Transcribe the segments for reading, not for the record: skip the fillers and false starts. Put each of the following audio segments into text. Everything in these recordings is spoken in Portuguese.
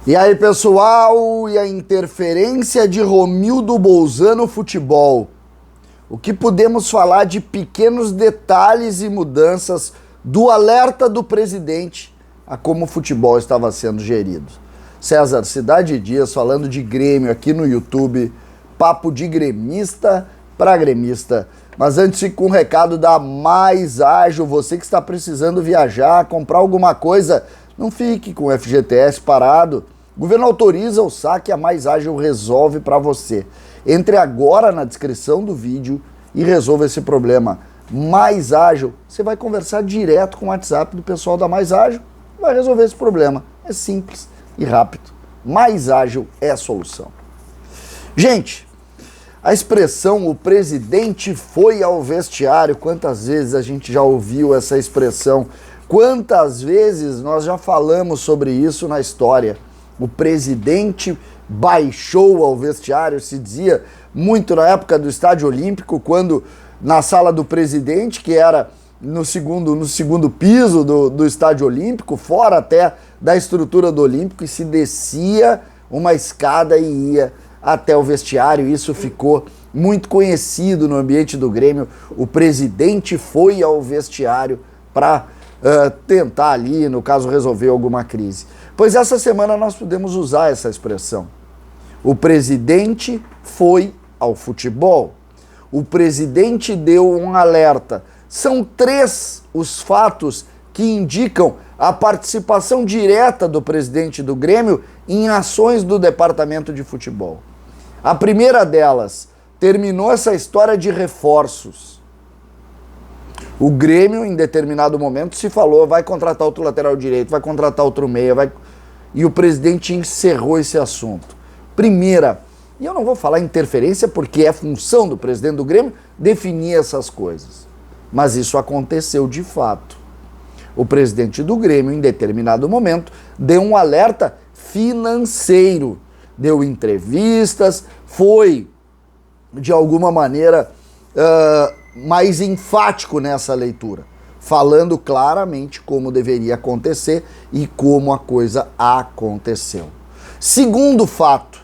E aí, pessoal, e a interferência de Romildo Bolzano no futebol? O que podemos falar de pequenos detalhes e mudanças do alerta do presidente a como o futebol estava sendo gerido? César Cidade Dias falando de Grêmio aqui no YouTube, papo de gremista para gremista. Mas antes fica um recado da Mais Ágil, você que está precisando viajar, comprar alguma coisa, não fique com o FGTS parado. O governo autoriza o saque, a Mais Ágil resolve para você. Entre agora na descrição do vídeo e resolva esse problema. Mais Ágil, você vai conversar direto com o WhatsApp do pessoal da Mais Ágil, vai resolver esse problema. É simples e rápido. Mais Ágil é a solução. Gente, a expressão "o presidente foi ao vestiário", quantas vezes a gente já ouviu essa expressão? Quantas vezes nós já falamos sobre isso na história? O presidente baixou ao vestiário, se dizia muito na época do Estádio Olímpico, quando na sala do presidente, que era no segundo piso do Estádio Olímpico, fora até da estrutura do Olímpico, e se descia uma escada e ia até o vestiário. Isso ficou muito conhecido no ambiente do Grêmio. O presidente foi ao vestiário para tentar ali, no caso, resolver alguma crise. Pois essa semana nós podemos usar essa expressão. O presidente foi ao futebol. O presidente deu um alerta. São 3 os fatos que indicam a participação direta do presidente do Grêmio em ações do departamento de futebol. A primeira delas, terminou essa história de reforços. O Grêmio, em determinado momento, se falou, vai contratar outro lateral direito, vai contratar outro meia, e o presidente encerrou esse assunto. Primeira, e eu não vou falar interferência porque é função do presidente do Grêmio definir essas coisas, mas isso aconteceu de fato. O presidente do Grêmio, em determinado momento, deu um alerta financeiro, deu entrevistas, foi, de alguma maneira, mais enfático nessa leitura, falando claramente como deveria acontecer e como a coisa aconteceu. Segundo fato,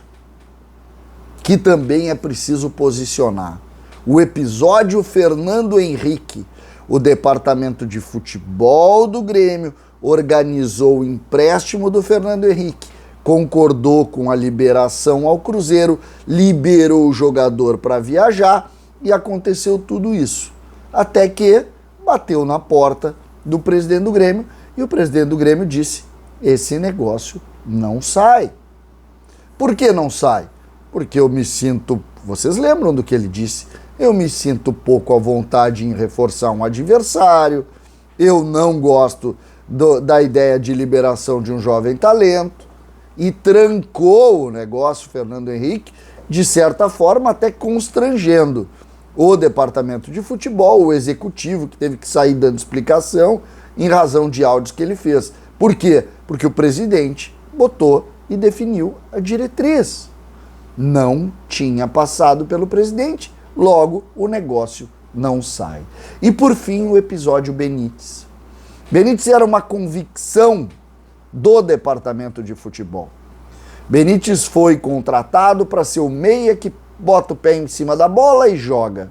que também é preciso posicionar, o episódio Fernando Henrique. O departamento de futebol do Grêmio organizou o empréstimo do Fernando Henrique, concordou com a liberação ao Cruzeiro, liberou o jogador para viajar e aconteceu tudo isso. Até que bateu na porta do presidente do Grêmio e o presidente do Grêmio disse: esse negócio não sai. Por que não sai? Porque eu me sinto, vocês lembram do que ele disse? Eu me sinto pouco à vontade em reforçar um adversário, eu não gosto da ideia de liberação de um jovem talento, e trancou o negócio Fernando Henrique, de certa forma até constrangendo o departamento de futebol, o executivo, que teve que sair dando explicação em razão de áudios que ele fez. Por quê? Porque o presidente botou e definiu a diretriz. Não tinha passado pelo presidente, logo o negócio não sai. E por fim, o episódio Benítez. Benítez era uma convicção do departamento de futebol. Benítez foi contratado para ser o meia que bota o pé em cima da bola e joga.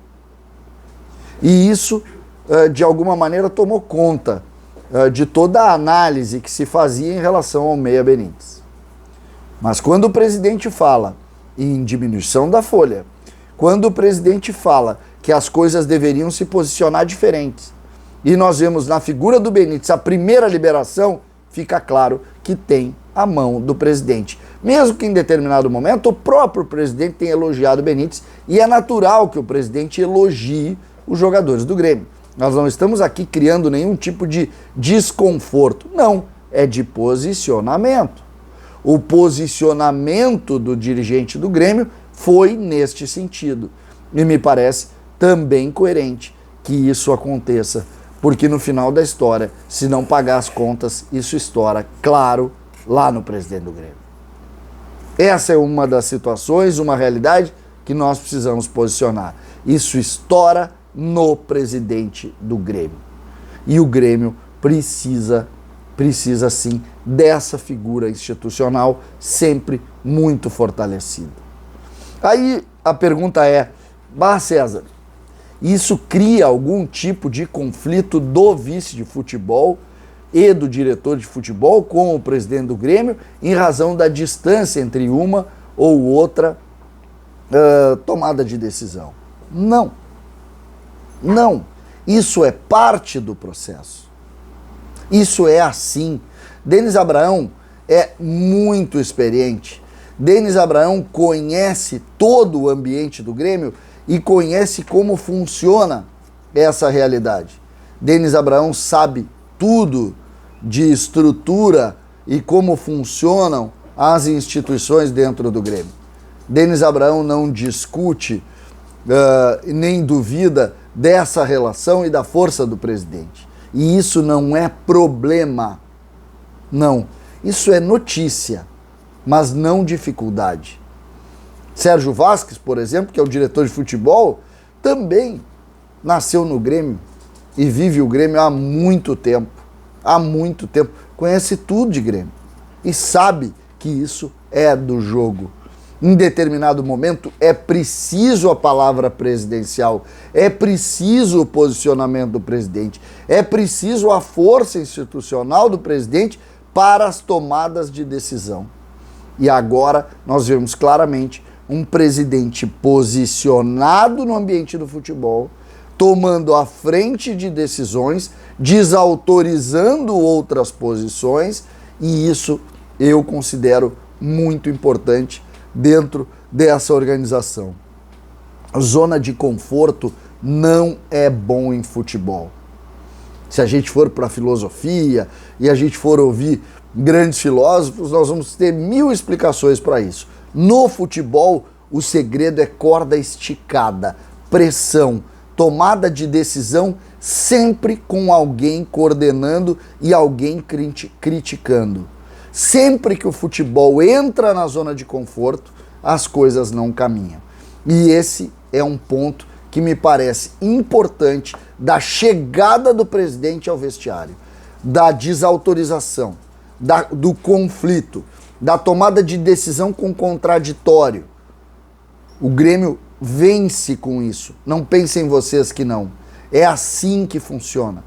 E isso, de alguma maneira, tomou conta de toda a análise que se fazia em relação ao meia Benítez. Mas quando o presidente fala em diminuição da folha, quando o presidente fala que as coisas deveriam se posicionar diferentes, e nós vemos na figura do Benítez a primeira liberação, fica claro que tem a mão do presidente. Mesmo que em determinado momento o próprio presidente tenha elogiado o Benítez, e é natural que o presidente elogie os jogadores do Grêmio. Nós não estamos aqui criando nenhum tipo de desconforto. Não, é de posicionamento. O posicionamento do dirigente do Grêmio foi neste sentido. E me parece também coerente que isso aconteça, porque no final da história, se não pagar as contas, isso estoura, claro, lá no presidente do Grêmio. Essa é uma das situações, uma realidade que nós precisamos posicionar. Isso estoura no presidente do Grêmio. E o Grêmio precisa precisa sim dessa figura institucional sempre muito fortalecida. Aí a pergunta é, César, isso cria algum tipo de conflito do vice de futebol e do diretor de futebol com o presidente do Grêmio em razão da distância entre uma ou outra tomada de decisão? Não. Não. Isso é parte do processo. Isso é assim. Denis Abraão é muito experiente. Denis Abraão conhece todo o ambiente do Grêmio e conhece como funciona essa realidade. Denis Abraão sabe tudo de estrutura e como funcionam as instituições dentro do Grêmio. Denis Abraão não discute nem duvida dessa relação e da força do presidente. E isso não é problema. Não. Isso é notícia, mas não dificuldade. Sérgio Vasquez, por exemplo, que é o diretor de futebol, também nasceu no Grêmio e vive o Grêmio há muito tempo. Há muito tempo. Conhece tudo de Grêmio e sabe que isso é do jogo. Em determinado momento é preciso a palavra presidencial, é preciso o posicionamento do presidente, é preciso a força institucional do presidente para as tomadas de decisão. E agora nós vemos claramente um presidente posicionado no ambiente do futebol, tomando a frente de decisões, desautorizando outras posições, e isso eu considero muito importante dentro dessa organização. Zona de conforto não é bom em futebol. Se a gente for para a filosofia e a gente for ouvir grandes filósofos, nós vamos ter 1000 explicações para isso. No futebol, o segredo é corda esticada, pressão, tomada de decisão sempre com alguém coordenando e alguém criticando. Sempre que o futebol entra na zona de conforto, as coisas não caminham. E esse é um ponto que me parece importante da chegada do presidente ao vestiário, da desautorização, do conflito, da tomada de decisão com contraditório. O Grêmio vence com isso. Não pensem vocês que não. É assim que funciona.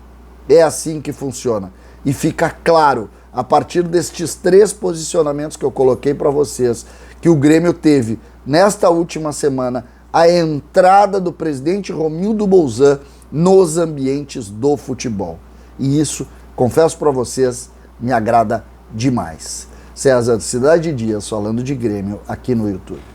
É assim que funciona. E fica claro, a partir destes 3 posicionamentos que eu coloquei para vocês, que o Grêmio teve nesta última semana a entrada do presidente Romildo Bolzan nos ambientes do futebol. E isso, confesso para vocês, me agrada demais. César Cidade Dias falando de Grêmio aqui no YouTube.